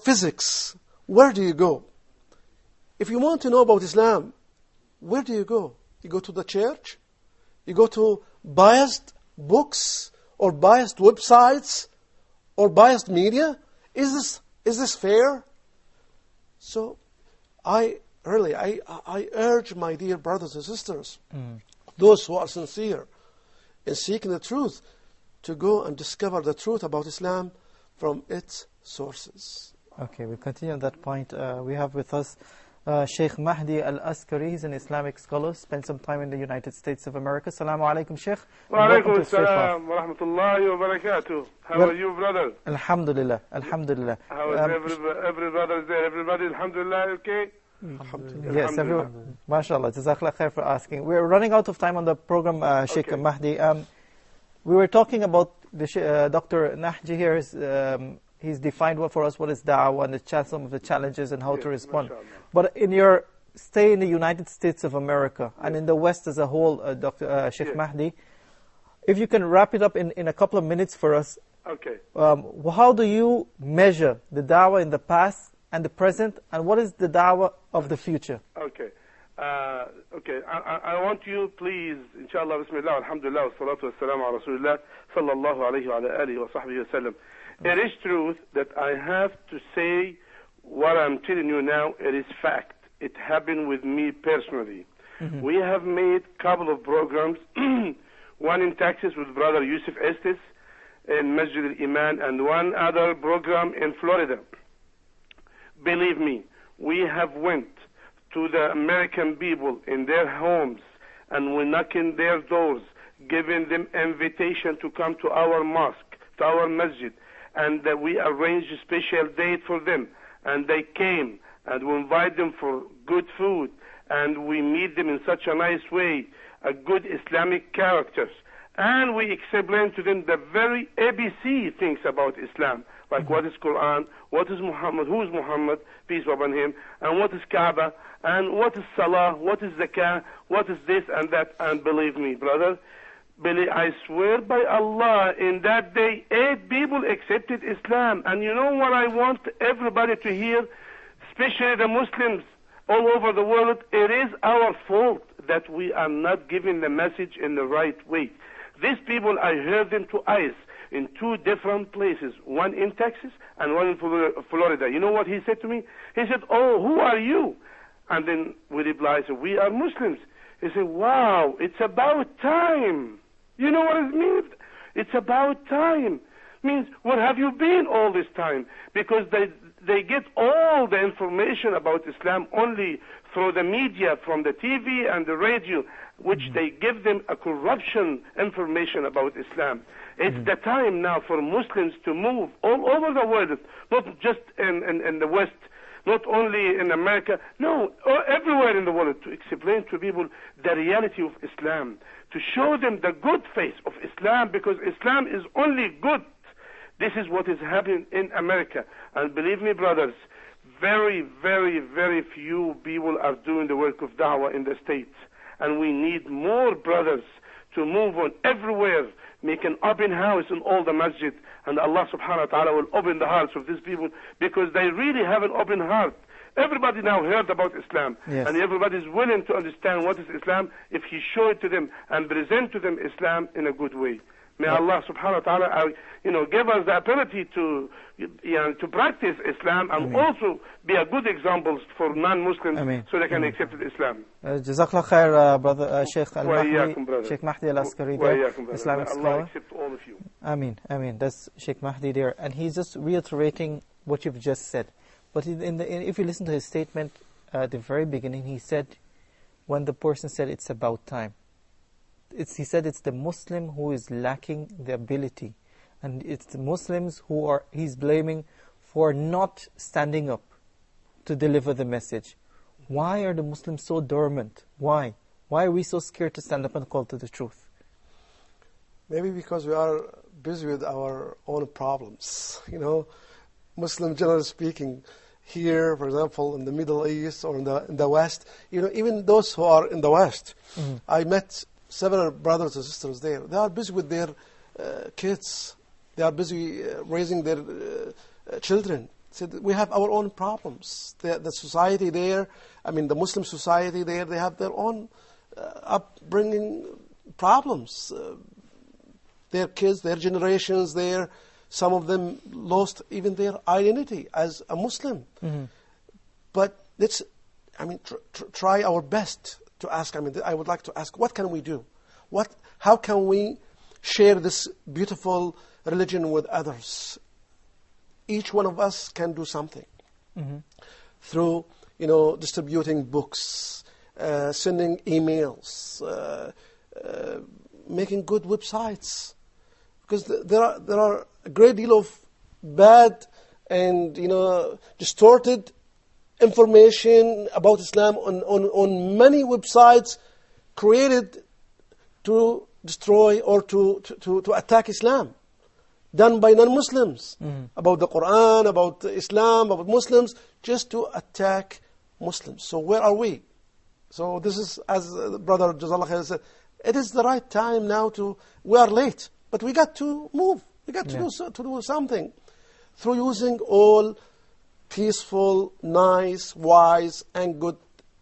physics, where do you go? If you want to know about Islam, where do you go? You go to the church? You go to biased books or biased websites or biased media? Is this fair? So I urge my dear brothers and sisters, those who are sincere in seeking the truth, to go and discover the truth about Islam from its sources. Okay, we'll continue on that point. We have with us Sheikh Mahdi Al-Askari. He's an Islamic scholar, spent some time in the United States of America. Assalamu alaikum, Sheikh. Wa alaikum assalam wa rahmatullahi wa barakatuh. How are you, brother? Alhamdulillah, alhamdulillah. How is every brother there? Everybody, alhamdulillah, okay? Alhamdulillah. Yes, everyone. MashaAllah, Jazakallah khair for asking. We're running out of time on the program, Sheikh Mahdi. We were talking about Dr. Nahji here. He's defined for us what is da'wah and some of the challenges and how to respond. But in your stay in the United States of America and in the West as a whole, Dr. Sheikh Mahdi, if you can wrap it up in a couple of minutes for us. Okay. How do you measure the da'wah in the past and the present, and what is the da'wah of the future? Okay. Okay. I want you, please, inshallah, bismillah, alhamdulillah, wa salatu wa salam ala rasulillah, sallallahu alayhi wa alihi wa sahbihi wa sallam. It is truth that I have to say what I'm telling you now. It is fact. It happened with me personally. We have made a couple of programs, one in Texas with Brother Yusuf Estes in Masjid al-Iman, and one other program in Florida. Believe me, we have went to the American people in their homes, and we knock in their doors, giving them invitation to come to our mosque, to our masjid, and we arranged a special date for them, and they came, and we invite them for good food, and we meet them in such a nice way, a good Islamic characters, and we explain to them the very ABC things about Islam, like what is Quran, what is Muhammad, who is Muhammad, peace be upon him, and what is Kaaba, and what is Salah, what is Zakah, what is this and that. And believe me, brother, I swear by Allah, in that day, 8 people accepted Islam. And you know what I want everybody to hear, especially the Muslims all over the world? It is our fault that we are not giving the message in the right way. These people, I heard them twice in 2 different places, one in Texas and one in Florida. You know what he said to me? He said, "Oh, who are you?" And then we replied, "We are Muslims." He said, "Wow, it's about time." You know what it means? It's about time. Means, where have you been all this time? Because they get all the information about Islam only through the media, from the TV and the radio, which they give them a corruption information about Islam. It's the time now for Muslims to move all over the world, not just in the West, not only in America, no, everywhere in the world, to explain to people the reality of Islam, to show them the good face of Islam, because Islam is only good. This is what is happening in America. And believe me, brothers, very, very, very few people are doing the work of da'wah in the States. And we need more brothers to move on everywhere, make an open house in all the masjid, and Allah subhanahu wa ta'ala will open the hearts of these people, because they really have an open heart. Everybody now heard about Islam, and everybody is willing to understand what is Islam if He show it to them and present to them Islam in a good way. May Allah subhanahu wa ta'ala, give us the ability to practice Islam and also be a good example for non-Muslims so they can accept Islam. Jazakallah khair, brother Sheikh Al-Mahdi, Sheikh Mahdi Al-Askari there, Islamic scholar. Allah accept all of you. Ameen. That's Sheikh Mahdi there. And he's just reiterating what you've just said. But if you listen to his statement at the very beginning, he said, when the person said it's about time, he said it's the Muslim who is lacking the ability, and it's the Muslims who he's blaming for not standing up to deliver the message. Why are the Muslims so dormant? Why are we so scared to stand up and call to the truth? Maybe because we are busy with our own problems. Muslim, generally speaking, here, for example, in the Middle East or in the West, even those who are in the West, I met several brothers and sisters there. They are busy with their kids. They are busy raising their children. said, we have our own problems. The society there, I mean the Muslim society there, they have their own upbringing problems. Their kids, their generations there, some of them lost even their identity as a Muslim. But let's, try our best to ask. I would like to ask, what can we do? How can we share this beautiful religion with others? Each one of us can do something through, distributing books, sending emails, making good websites, because there are a great deal of bad and distorted information about Islam on many websites created to destroy or to attack Islam, done by non-Muslims, about the Quran, about Islam, about Muslims, just to attack Muslims. So where are we? So this is, as Brother Jazakallah Khair said, it is the right time now we are late, but we got to move. We got to do something through using all peaceful, nice, wise, and good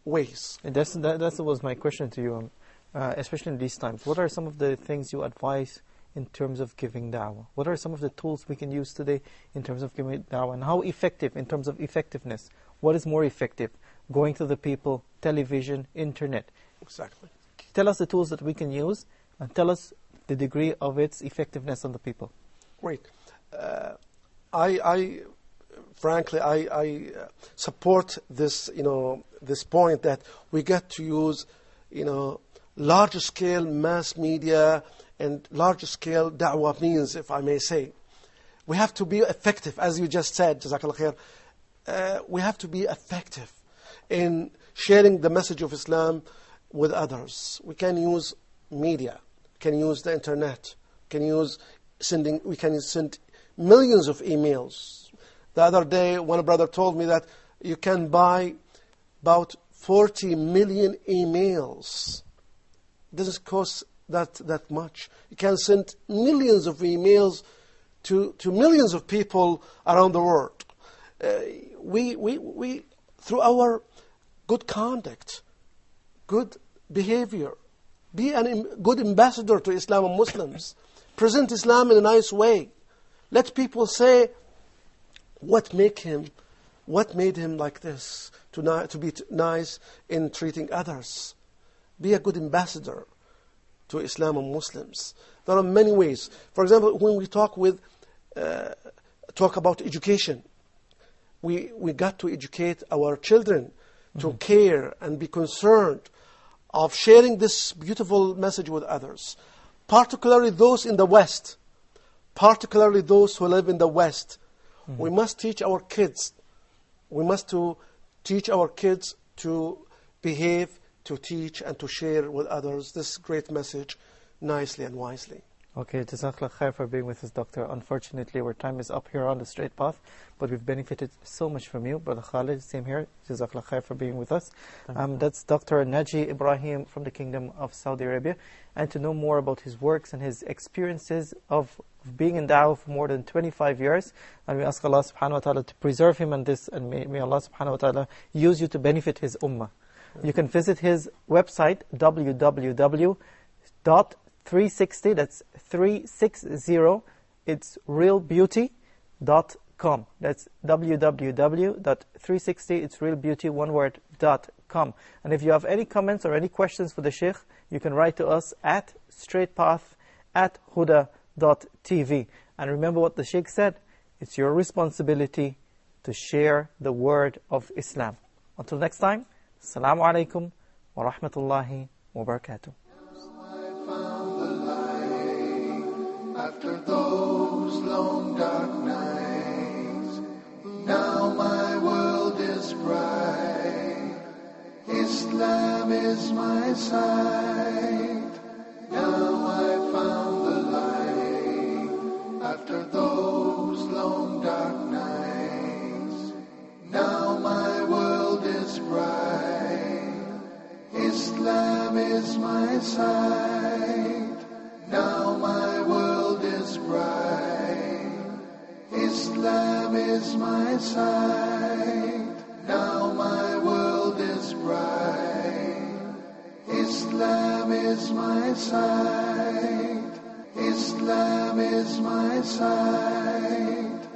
ways. And that was my question to you, especially in these times. What are some of the things you advise in terms of giving dawah? What are some of the tools we can use today in terms of giving dawah? And how effective, in terms of effectiveness, what is more effective? Going to the people, television, internet. Exactly. Tell us the tools that we can use and tell us the degree of its effectiveness on the people. Great. Frankly, I support this, this point that we get to use, larger scale mass media and larger scale da'wah means, if I may say. We have to be effective, as you just said, Jazakallah Khair. We have to be effective in sharing the message of Islam with others. We can use media, we can use the internet, we can send millions of emails. The other day, one brother told me that you can buy about 40 million emails. It doesn't cost that much. You can send millions of emails to millions of people around the world. We through our good conduct, good behavior, be a good ambassador to Islam and Muslims. Present Islam in a nice way. Let people say what made him like this, to be nice in treating others. Be a good ambassador to Islam and Muslims. There are many ways. For example, when we talk about education, we got to educate our children to care and be concerned of sharing this beautiful message with others, particularly those in the West, particularly those who live in the West. We must teach our kids. We must teach our kids to behave, to teach, and to share with others this great message nicely and wisely. Okay, Jazakallah Khair for being with us, Doctor. Unfortunately, our time is up here on the straight path, but we've benefited so much from you. Brother Khalid, same here. Jazakallah Khair for being with us. That's Dr. Naji Ibrahim from the Kingdom of Saudi Arabia. And to know more about his works and his experiences of being in da'wah for more than 25 years, and we ask Allah subhanahu wa ta'ala to preserve him in this, and may Allah subhanahu wa ta'ala use you to benefit his ummah. You can visit his website, www.360, that's 360, it's realbeauty.com. That's www.360, it's realbeauty, one word, .com. And if you have any comments or any questions for the Sheikh, you can write to us at straightpath@huda.tv. And remember what the Sheikh said, it's your responsibility to share the word of Islam. Until next time, Assalamu alaikum wa rahmatullahi wa barakatuh. After those long dark nights, now my world is bright. Islam is my sight. Now I found the light. After those long dark nights, now my world is bright. Islam is my sight. Now my world is bright. Islam Islam is my sight, now my world is bright. Islam is my sight, Islam is my sight,